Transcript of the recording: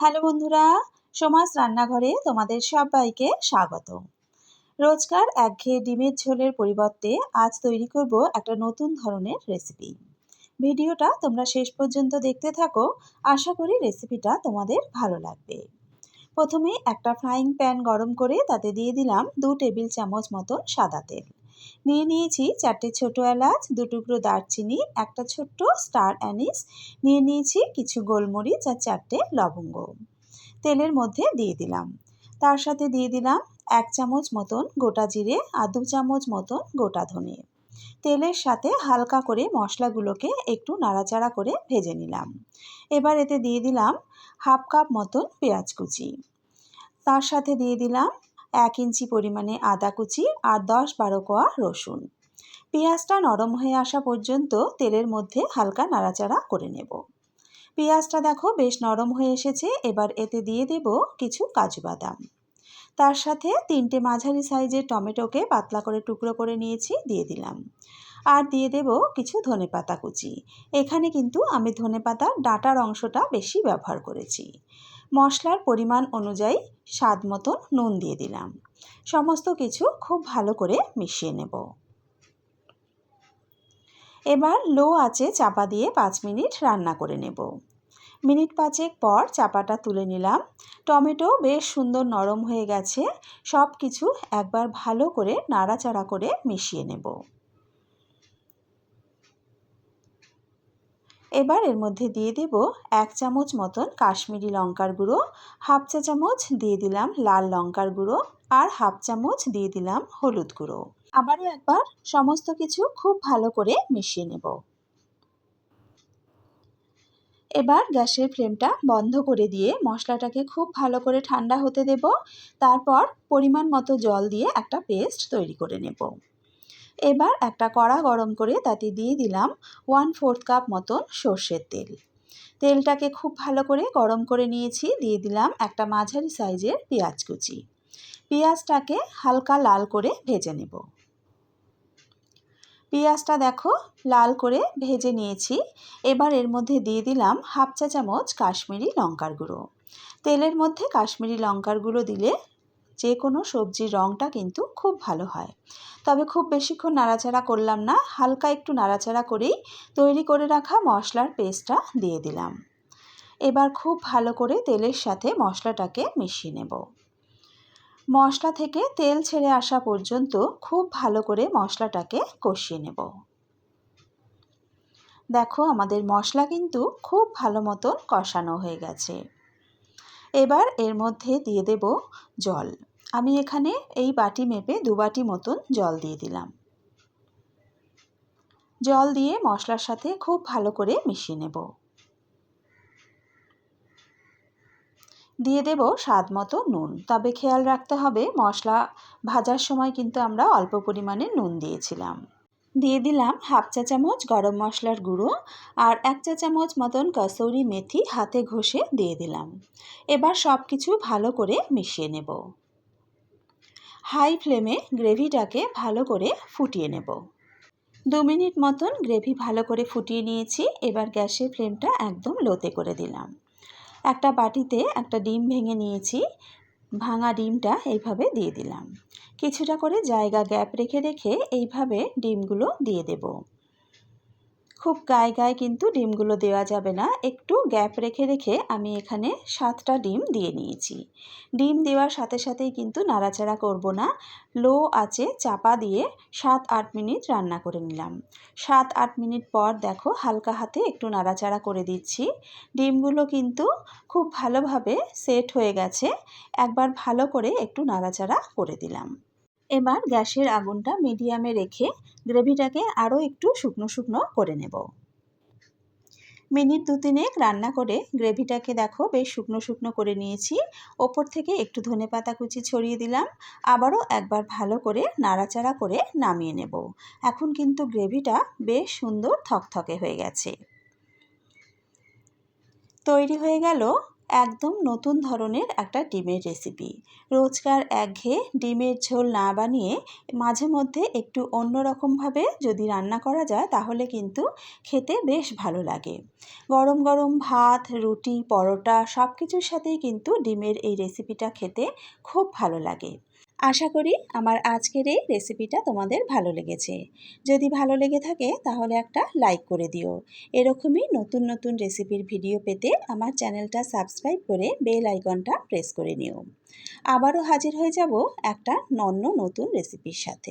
Hello বন্ধুরা, সোমাস রান্নাঘরে তোমাদের সবাইকে স্বাগত। রোজকার একঘেয়ে ডিমের ঝোলের পরিবর্তে আজ তৈরি করব একটা নতুন ধরনের রেসিপি। ভিডিওটা তোমরা শেষ পর্যন্ত দেখতে থাকো, আশা করি রেসিপিটা তোমাদের ভালো লাগবে। প্রথমে একটা ফ্রাইং প্যান গরম করে তাতে দিয়ে দিলাম 2 টেবিল চামচ মতন সাদা তেল। নিয়ে নিয়েছি 4টে ছোট এলাচ, 2 টুকরো দারচিনি, একটা ছোট্ট স্টার অ্যানিস, নিয়ে নিয়েছি কিছু গোলমরিচ আর 4টে লবঙ্গ। তেলের মধ্যে দিয়ে দিলাম। তার সাথে দিয়ে দিলাম 1 চামচ মতন গোটা জিরে আর 2 চামচ মতন গোটা ধনে। তেলের সাথে হালকা করে মশলাগুলোকে একটু নাড়াচাড়া করে ভেজে নিলাম। এবার এতে দিয়ে দিলাম 1/2 কাপ মতন পেঁয়াজ কুচি। তার সাথে দিয়ে দিলাম 1 ইঞ্চি পরিমাণে আদা কুচি আর 10-12 কোয়া রসুন। পেঁয়াজটা নরম হয়ে আসা পর্যন্ত তেলের মধ্যে হালকা নাড়াচাড়া করে নেব। পেঁয়াজটা দেখো বেশ নরম হয়ে এসেছে। এবার এতে দিয়ে দেব কিছু কাজু বাদাম। তার সাথে 3টে মাঝারি সাইজের টমেটোকে পাতলা করে টুকরো করে নিয়েছি, দিয়ে দিলাম। আর দিয়ে দেব কিছু ধনেপাতা কুচি। এখানে কিন্তু আমি ধনেপাতার ডাঁটার অংশটা বেশি ব্যবহার করেছি। মশলার পরিমাণ অনুযায়ী স্বাদ মতো নুন দিয়ে দিলাম। সমস্ত কিছু খুব ভালো করে মিশিয়ে নেব। এবার লো আঁচে চাপা দিয়ে 5 মিনিট রান্না করে নেব। মিনিট 5 পর চাপাটা তুলে নিলাম। টমেটো বেশ সুন্দর নরম হয়ে গেছে। সব কিছু একবার ভালো করে নাড়াচাড়া করে মিশিয়ে নেব। এবার এর মধ্যে দিয়ে দেব 1 চামচ মতন কাশ্মীরি লঙ্কার গুঁড়ো, 1/2 চা চামচ দিয়ে দিলাম লাল লঙ্কার গুঁড়ো আর 1/2 চামচ দিয়ে দিলাম হলুদ গুঁড়ো। আবারও একবার সমস্ত কিছু খুব ভালো করে মিশিয়ে নেব। এবার গ্যাসের ফ্লেমটা বন্ধ করে দিয়ে মশলাটাকে খুব ভালো করে ঠান্ডা হতে দেব। তারপর পরিমাণ মতো জল দিয়ে একটা পেস্ট তৈরি করে নেব। এবার একটা কড়া গরম করে তাতে দিয়ে দিলাম 1/4 কাপ মতন সর্ষের তেল। তেলটাকে খুব ভালো করে গরম করে নিয়েছি, দিয়ে দিলাম একটা মাঝারি সাইজের পেঁয়াজ কুচি। পেঁয়াজটাকে হালকা লাল করে ভেজে নেব। পেঁয়াজটা দেখো লাল করে ভেজে নিয়েছি। এবার এর মধ্যে দিয়ে দিলাম 1/2 চা চামচ কাশ্মীরি লঙ্কার গুঁড়ো। তেলের মধ্যে কাশ্মীরি লঙ্কার গুঁড়ো দিলে যে কোনো সবজির রঙটা কিন্তু খুব ভালো হয়। তবে খুব বেশিক্ষণ নাড়াচাড়া করলাম না, হালকা একটু নাড়াচাড়া করেই তৈরি করে রাখা মশলার পেস্টটা দিয়ে দিলাম। এবার খুব ভালো করে তেলের সাথে মশলাটাকে মিশিয়ে নেব। মশলা থেকে তেল ছেড়ে আসা পর্যন্ত খুব ভালো করে মশলাটাকে কষিয়ে নেব। দেখো আমাদের মশলা কিন্তু খুব ভালো মতন কষানো হয়ে গেছে। এবার এর মধ্যে দিয়ে দেব জল। আমি এখানে এই বাটি মেপে 2 বাটি মতন জল দিয়ে দিলাম। জল দিয়ে মশলার সাথে খুব ভালো করে মিশিয়ে নেব। দিয়ে দেব স্বাদ মতো নুন। তবে খেয়াল রাখতে হবে মশলা ভাজার সময় কিন্তু আমরা অল্প পরিমাণে নুন দিয়েছিলাম। দিয়ে দিলাম 1/2 চা চামচ গরম মশলার গুঁড়ো আর 1 চা চামচ মতন কসুরি মেথি হাতে ঘষে দিয়ে দিলাম। এবার সব কিছু ভালো করে মিশিয়ে নেব। হাই ফ্লেমে গ্রেভিটাকে ভালো করে ফুটিয়ে নেব। 2 মিনিট মতন গ্রেভি ভালো করে ফুটিয়ে নিয়েছি। এবার গ্যাসের ফ্লেমটা একদম লোতে করে দিলাম। একটা বাটিতে একটা ডিম ভেঙে নিয়েছি। ভাঙা ডিমটা এইভাবে দিয়ে দিলাম। কিছুটা করে জায়গা গ্যাপ রেখে রেখে এইভাবে ডিমগুলো দিয়ে দেব। খুব গায়ে গায়ে কিন্তু ডিমগুলো দেওয়া যাবে না, একটু গ্যাপ রেখে রেখে আমি এখানে 7টা ডিম দিয়ে নিয়েছি। ডিম দেওয়ার সাথে সাথেই কিন্তু নাড়াচাড়া করব না, লো আঁচে চাপা দিয়ে 7-8 মিনিট রান্না করে নিলাম। 7-8 মিনিট পর দেখো হালকা হাতে একটু নাড়াচাড়া করে দিচ্ছি। ডিমগুলো কিন্তু খুব ভালোভাবে সেট হয়ে গেছে। একবার ভালো করে একটু নাড়াচাড়া করে দিলাম। এবার গ্যাসের আগুনটা মিডিয়ামে রেখে গ্রেভিটাকে আরও একটু শুকনো শুকনো করে নেব। মিনিট 2-3 রান্না করে গ্রেভিটাকে দেখো বেশ শুকনো শুকনো করে নিয়েছি। ওপর থেকে একটু ধনেপাতা কুচি ছড়িয়ে দিলাম। আবারও একবার ভালো করে নাড়াচাড়া করে নামিয়ে নেব। এখন কিন্তু গ্রেভিটা বেশ সুন্দর থকথকে হয়ে গেছে। তৈরি হয়ে গেল একদম নতুন ধরনের একটা ডিমের রেসিপি। রোজকার একঘেয়ে ডিমের ঝোল না বানিয়ে মাঝে মধ্যে একটু অন্যরকমভাবে যদি রান্না করা যায় তাহলে কিন্তু খেতে বেশ ভালো লাগে। গরম গরম ভাত, রুটি, পরোটা সব কিছুর সাথেই কিন্তু ডিমের এই রেসিপিটা খেতে খুব ভালো লাগে। আশা করি আমার আজকের এই রেসিপিটা তোমাদের ভালো লেগেছে। যদি ভালো লেগে থাকে তাহলে একটা লাইক করে দিও। এরকমই নতুন নতুন রেসিপির ভিডিও পেতে আমার চ্যানেলটা সাবস্ক্রাইব করে বেল আইকনটা প্রেস করে নিও। আবারও হাজির হয়ে যাব একটা নতুন রেসিপির সাথে।